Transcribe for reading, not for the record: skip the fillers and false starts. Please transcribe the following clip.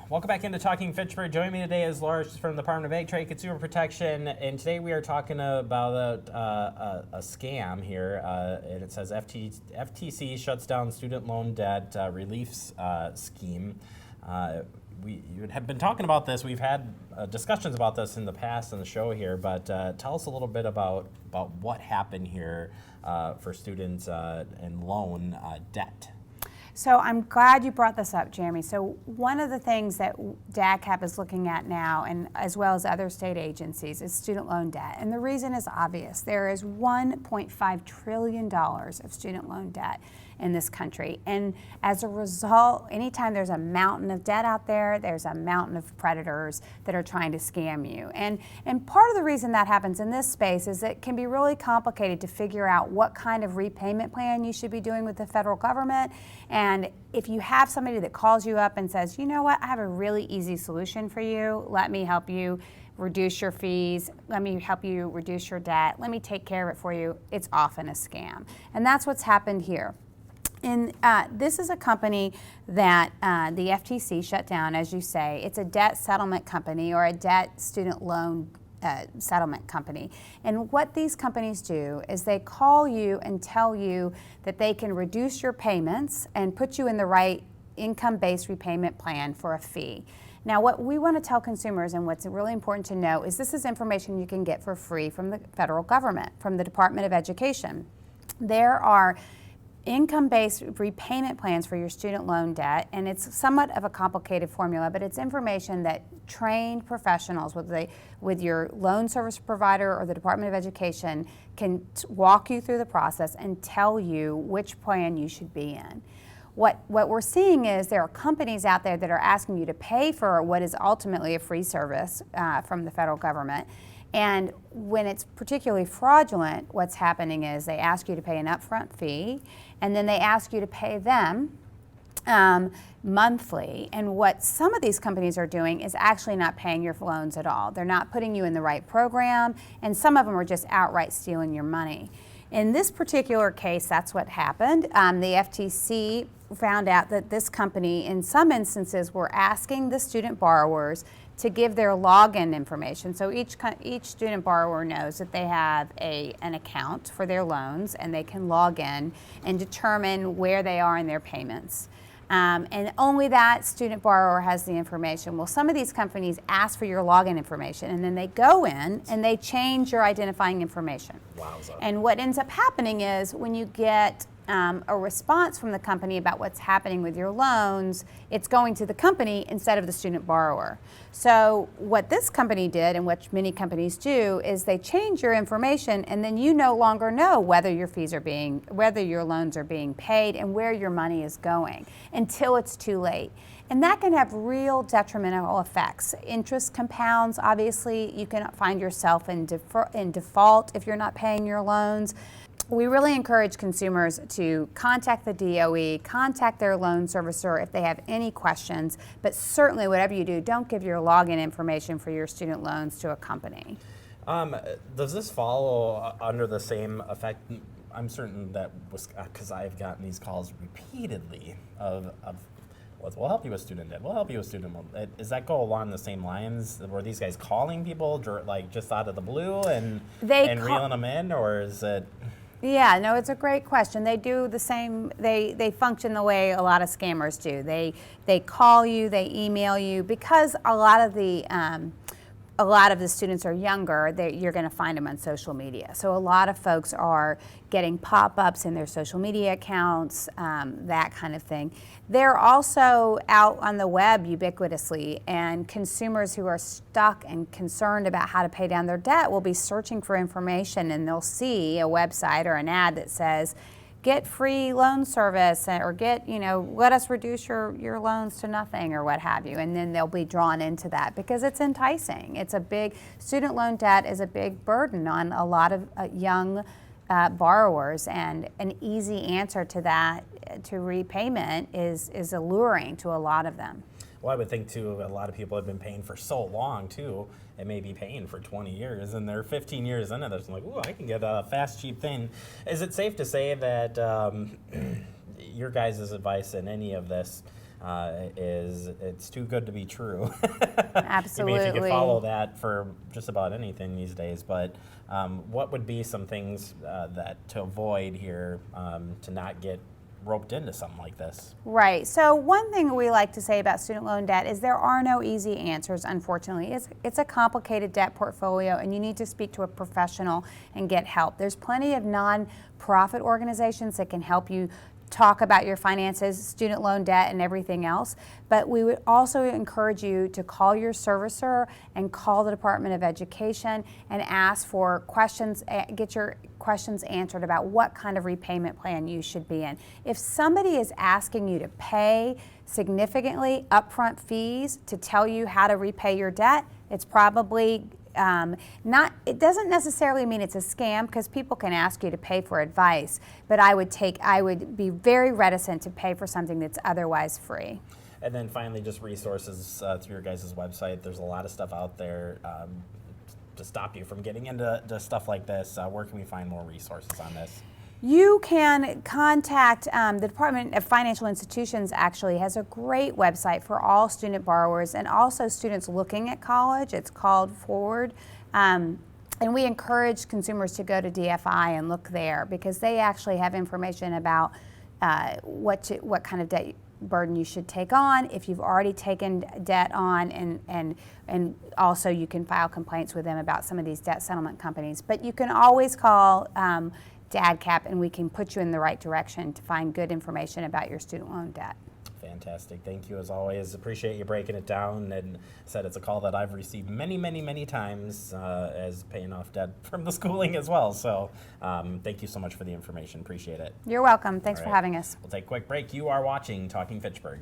Welcome back into Talking Fitchburg. Joining me today is Lara from the Department of Ag Trade Consumer Protection, and today we are talking about a scam here, and it says FTC shuts down student loan debt relief scheme. We have been talking about this. We've had discussions about this in the past on the show here, but tell us a little bit about what happened here for students and loan debt. So I'm glad you brought this up, Jeremy. So one of the things that DATCP is looking at now, and as well as other state agencies, is student loan debt. And the reason is obvious. There is $1.5 trillion of student loan debt in this country. And as a result, anytime there's a mountain of debt out there, there's a mountain of predators that are trying to scam you. And part of the reason that happens in this space is it can be really complicated to figure out what kind of repayment plan you should be doing with the federal government. And if you have somebody that calls you up and says, you know what, I have a really easy solution for you, let me help you reduce your fees, let me help you reduce your debt, let me take care of it for you, it's often a scam. And that's what's happened here. And this is a company that the FTC shut down, as you say. It's a debt settlement company or a debt student loan settlement company. And what these companies do is they call you and tell you that they can reduce your payments and put you in the right income-based repayment plan for a fee. Now, what we want to tell consumers, and what's really important to know, is this is information you can get for free from the federal government, from the Department of Education. There are income-based repayment plans for your student loan debt, and it's somewhat of a complicated formula, but it's information that trained professionals with your loan service provider or the Department of Education can walk you through the process and tell you which plan you should be in. What we're seeing is there are companies out there that are asking you to pay for what is ultimately a free service from the federal government. And when it's particularly fraudulent, what's happening is they ask you to pay an upfront fee, and then they ask you to pay them monthly. And what some of these companies are doing is actually not paying your loans at all. They're not putting you in the right program, and some of them are just outright stealing your money. In this particular case, that's what happened. The FTC found out that this company, in some instances, were asking the student borrowers to give their login information. So each student borrower knows that they have an account for their loans, and they can log in and determine where they are in their payments. And only that student borrower has the information. Well, some of these companies ask for your login information, and then they go in and they change your identifying information. Wowza. And what ends up happening is when you get a response from the company about what's happening with your loans, it's going to the company instead of the student borrower. So what this company did, and what many companies do, is they change your information, and then you no longer know whether your whether your loans are being paid and where your money is going until it's too late. And that can have real detrimental effects. Interest compounds, obviously. You can find yourself in default if you're not paying your loans. We really encourage consumers to contact the DOE, contact their loan servicer if they have any questions, but certainly whatever you do, don't give your login information for your student loans to a company. Does this follow under the same effect? I'm certain that because I've gotten these calls repeatedly of we'll help you with student debt, we'll help you with student loan. Does that go along the same lines? Were these guys calling people like just out of the blue and reeling them in, or is it? Yeah, no, it's a great question. They do the same, they function the way a lot of scammers do. They call you, they email you, because a lot of the students are younger, you're going to find them on social media. So a lot of folks are getting pop-ups in their social media accounts, that kind of thing. They're also out on the web ubiquitously, and consumers who are stuck and concerned about how to pay down their debt will be searching for information, and they'll see a website or an ad that says, get free loan service, or let us reduce your loans to nothing, or what have you. And then they'll be drawn into that because it's enticing. Student loan debt is a big burden on a lot of young borrowers, and an easy answer to that, to repayment, is alluring to a lot of them. Well, I would think too, a lot of people have been paying for so long too, and maybe paying for 20 years, and they're 15 years into this, and like, ooh, I can get a fast, cheap thing. Is it safe to say that your guys' advice in any of this it's too good to be true. Absolutely. I mean, if you could follow that for just about anything these days, but what would be some things that to avoid here to not get roped into something like this? Right. So one thing we like to say about student loan debt is there are no easy answers, unfortunately. It's a complicated debt portfolio, and you need to speak to a professional and get help. There's plenty of non-profit organizations that can help you talk about your finances, student loan debt, and everything else. But we would also encourage you to call your servicer and call the Department of Education and ask for questions, get your questions answered about what kind of repayment plan you should be in. If somebody is asking you to pay significantly upfront fees to tell you how to repay your debt, it's probably it doesn't necessarily mean it's a scam, because people can ask you to pay for advice, but I would be very reticent to pay for something that's otherwise free. And then finally, just resources through your guys' website. There's a lot of stuff out there to stop you from getting into stuff like this. Where can we find more resources on this? You can contact the Department of Financial Institutions. Actually has a great website for all student borrowers and also students looking at college. It's called Forward. And we encourage consumers to go to DFI and look there, because they actually have information about what kind of debt burden you should take on, if you've already taken debt on, and also you can file complaints with them about some of these debt settlement companies. But you can always call DATCP, and we can put you in the right direction to find good information about your student loan debt. Fantastic. Thank you as always. Appreciate you breaking it down, and said it's a call that I've received many times as paying off debt from the schooling as well. So thank you so much for the information. Appreciate it. You're welcome. Thanks for having us. We'll take a quick break. You are watching Talking Fitchburg.